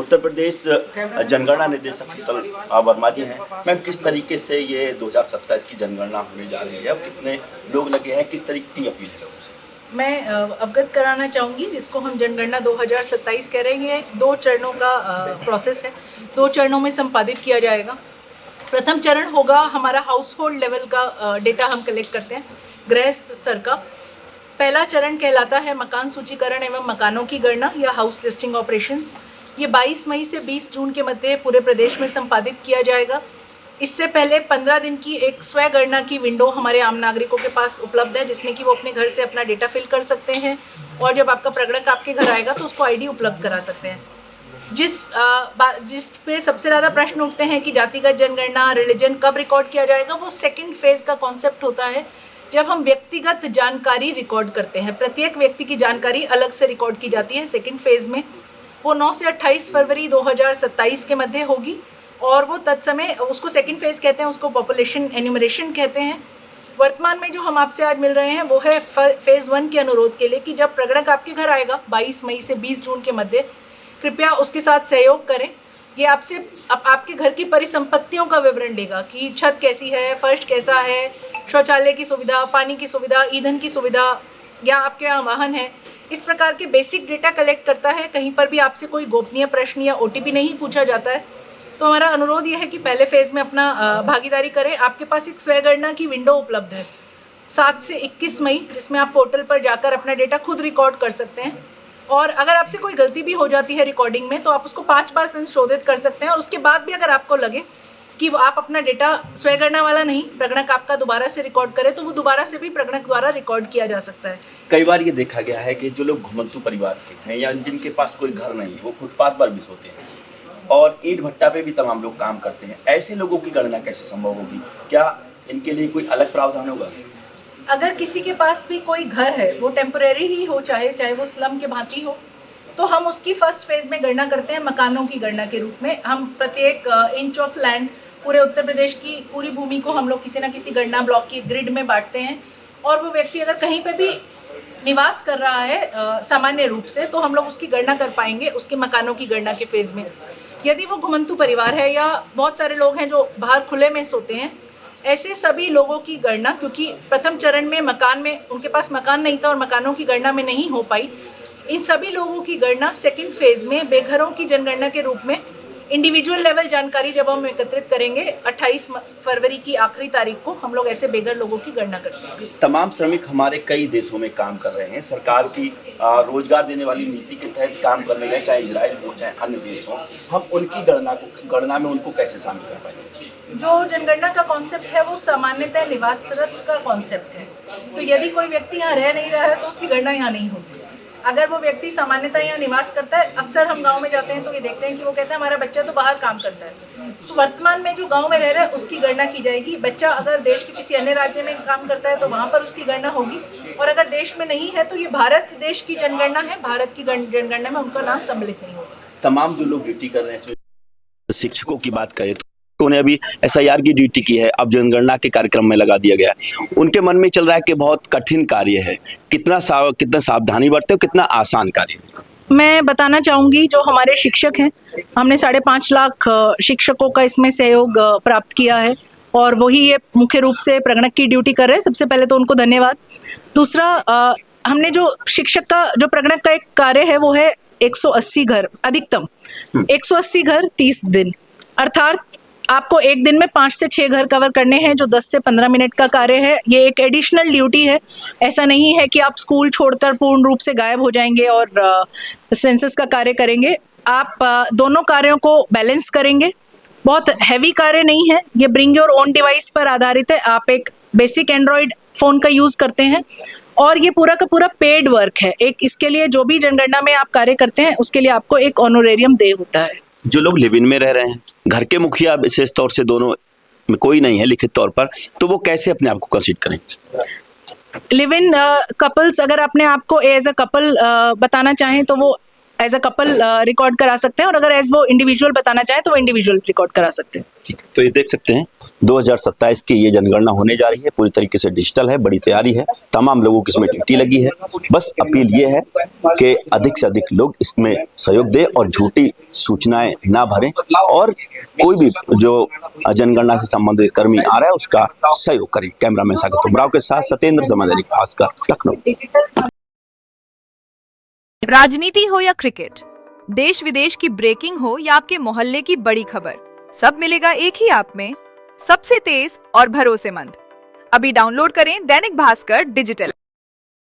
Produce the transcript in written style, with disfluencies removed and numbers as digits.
उत्तर प्रदेश जनगणना निदेशक शीतल वर्मा जी हैं। मैम, किस तरीके से ये 2027 की जनगणना होने जा रही है, अब कितने लोग लगे हैं, किस तरीके की अपील है लोगों से? मैं अवगत कराना चाहूँगी, जिसको हम जनगणना 2027 कह रहे हैं, 2 चरणों का प्रोसेस है। 2 चरणों में संपादित किया जाएगा। प्रथम चरण होगा हमारा हाउस होल्ड लेवल का डेटा हम कलेक्ट करते हैं, गृहस्थ स्तर का। पहला चरण कहलाता है मकान सूचीकरण एवं मकानों की गणना या हाउस लिस्टिंग ऑपरेशंस। ये 22 मई से 20 जून के मध्य पूरे प्रदेश में संपादित किया जाएगा। इससे पहले 15 दिन की एक स्वयं गणना की विंडो हमारे आम नागरिकों के पास उपलब्ध है, जिसमें कि वो अपने घर से अपना डेटा फिल कर सकते हैं और जब आपका प्रगणक आपके घर आएगा तो उसको आईडी उपलब्ध करा सकते हैं। जिस पे सबसे ज़्यादा प्रश्न उठते हैं कि जातिगत जनगणना, रिलीजन कब रिकॉर्ड किया जाएगा, वो सेकंड फेज का कॉन्सेप्ट होता है, जब हम व्यक्तिगत जानकारी रिकॉर्ड करते हैं। प्रत्येक व्यक्ति की जानकारी अलग से रिकॉर्ड की जाती है सेकंड फेज में। वो 9 से 28 फरवरी 2027 के मध्य होगी और वो तत्समय, उसको सेकंड फेज कहते हैं, उसको पॉपुलेशन एन्यूमरेशन कहते हैं। वर्तमान में जो हम आपसे आज मिल रहे हैं वो है फेज़ 1 के अनुरोध के लिए कि जब प्रगणक आपके घर आएगा 22 मई से 20 जून के मध्य, कृपया उसके साथ सहयोग करें। ये आपसे आपके घर की परिसंपत्तियों का विवरण लेगा कि छत कैसी है, फर्श कैसा है, शौचालय की सुविधा, पानी की सुविधा, ईंधन की सुविधा, या आपके यहाँ वाहन है। इस प्रकार के बेसिक डेटा कलेक्ट करता है। कहीं पर भी आपसे कोई गोपनीय प्रश्न या ओटीपी नहीं पूछा जाता है। तो हमारा अनुरोध यह है कि पहले फेज़ में अपना भागीदारी करें। आपके पास एक स्वयं गणना की विंडो उपलब्ध है 7 से 21 मई, जिसमें आप पोर्टल पर जाकर अपना डेटा खुद रिकॉर्ड कर सकते हैं। और अगर आपसे कोई गलती भी हो जाती है रिकॉर्डिंग में, तो आप उसको 5 बार संशोधित कर सकते हैं और उसके बाद भी अगर आपको लगे कि वो आप अपना डेटा स्वयं गणना वाला नहीं, प्रगणक आपका दोबारा से रिकॉर्ड करे, तो वो दोबारा से भी प्रगणक द्वारा रिकॉर्ड किया जा सकता है। कई बार ये देखा गया है कि जो लोग घुमंतु परिवार के हैं या जिनके पास कोई घर नहीं, वो फुटपाथ पर भी सोते हैं और ईंट भट्टा पे भी तमाम लोग काम करते हैं। ऐसे लोगों की गणना कैसे संभव होगी? क्या इनके लिए कोई अलग प्रावधान होगा? अगर किसी के पास भी कोई घर है, वो टेम्परेरी ही हो, चाहे वो स्लम के भांति हो, तो हम उसकी फर्स्ट फेज में गणना करते हैं मकानों की गणना के रूप में। हम प्रत्येक इंच ऑफ लैंड, पूरे उत्तर प्रदेश की पूरी भूमि को हम लोग किसी न किसी गणना ब्लॉक की ग्रिड में बांटते हैं और वो व्यक्ति अगर कहीं पे भी निवास कर रहा है सामान्य रूप से, तो हम लोग उसकी गणना कर पाएंगे उसके मकानों की गणना के फेज़ में। यदि वो घुमंतु परिवार है या बहुत सारे लोग हैं जो बाहर खुले में सोते हैं, ऐसे सभी लोगों की गणना, क्योंकि प्रथम चरण में उनके पास मकान नहीं था और मकानों की गणना में नहीं हो पाई, इन सभी लोगों की गणना सेकंड फेज में बेघरों की जनगणना के रूप में इंडिविजुअल लेवल जानकारी जब हम एकत्रित करेंगे 28 फरवरी की आखिरी तारीख को, हम लोग ऐसे बेघर लोगों की गणना करते हैं। तमाम श्रमिक हमारे कई देशों में काम कर रहे हैं। सरकार की रोजगार देने वाली नीति के तहत काम करने गए, चाहे इजराइल हो चाहे अन्य देश हो, हम उनकी गणना में उनको कैसे शामिल कर पाएंगे? जो जनगणना का कॉन्सेप्ट है वो सामान्यतः निवासरत का कॉन्सेप्ट है। तो यदि कोई व्यक्ति यहाँ रह नहीं रहा है तो उसकी गणना यहाँ नहीं होगी। अगर वो व्यक्ति सामान्यतः यहाँ निवास करता है, अक्सर हम गांव में जाते हैं तो ये देखते हैं कि वो कहता है हमारा बच्चा तो बाहर काम करता है, तो वर्तमान में जो गांव में रह रहा है उसकी गणना की जाएगी। बच्चा अगर देश के किसी अन्य राज्य में काम करता है तो वहाँ पर उसकी गणना होगी, और अगर देश में नहीं है तो ये भारत देश की जनगणना है, भारत की जनगणना में उनका नाम सम्मिलित नहीं होगा। तमाम जो लोग ड्यूटी कर रहे हैं, इसमें शिक्षकों की बात करें तो उन्हें अभी SIR की ड्यूटी की है, अब जनगणना के कार्यक्रम में लगा दिया गया है। उनके मन में चल रहा है कि बहुत कठिन कार्य है, कितना सावधानी बरते हो, कितना आसान कार्य है? मैं बताना चाहूँगी, जो हमारे शिक्षक हैं, हमने 5.5 लाख शिक्षकों का इसमें सहयोग प्राप्त किया है और वही ये मुख्य रूप से प्रगणक की ड्यूटी कर रहे हैं। सबसे पहले तो उनको धन्यवाद। दूसरा, हमने जो शिक्षक का जो प्रगणक का एक कार्य है वो है 180 घर, अधिकतम 180 घर 30 दिन, अर्थात आपको एक दिन में 5 से 6 घर कवर करने हैं, जो 10 से 15 मिनट का कार्य है। ये एक एडिशनल ड्यूटी है। ऐसा नहीं है कि आप स्कूल छोड़कर पूर्ण रूप से गायब हो जाएंगे और सेंसस का कार्य करेंगे। आप दोनों कार्यों को बैलेंस करेंगे। बहुत हैवी कार्य नहीं है, ये ब्रिंग योर ओन डिवाइस पर आधारित है। आप एक बेसिक एंड्रॉयड फ़ोन का यूज़ करते हैं और ये पूरा का पूरा पेड वर्क है। एक इसके लिए जो भी जनगणना में आप कार्य करते हैं उसके लिए आपको एक ऑनोरेरियम दे होता है। जो लोग लिव इन में रह रहे हैं, घर के मुखिया विशेष तौर से दोनों में कोई नहीं है लिखित तौर पर, तो वो कैसे अपने आप को कंसीडर करें? लिव इन कपल्स अगर अपने आप को एज अ कपल बताना चाहें तो वो एज अ कपल रिकॉर्ड करा सकते हैं, और अगर एज वो इंडिविजुअल बताना चाहे तो वो इंडिविजुअल रिकॉर्ड करा सकते हैं। ठीक है, तो ये देख सकते हैं 2027 की ये जनगणना होने जा रही है, पूरी तरीके से डिजिटल है, बड़ी तैयारी है, तमाम लोगों की इसमें ड्यूटी लगी है। बस अपील ये है कि अधिक से अधिक लोग इसमें सहयोग दें और झूठी सूचनाएं ना भरें, और कोई भी जो जनगणना से संबंधित कर्मी आ रहा है उसका सहयोग करें। कैमरामैन सागर तुमराव के साथ सत्येंद्र, समय दैनिक भास्कर, लखनऊ। राजनीति हो या क्रिकेट, देश विदेश की ब्रेकिंग हो या आपके मोहल्ले की बड़ी खबर, सब मिलेगा एक ही ऐप में, सबसे तेज और भरोसेमंद। अभी डाउनलोड करें दैनिक भास्कर डिजिटल।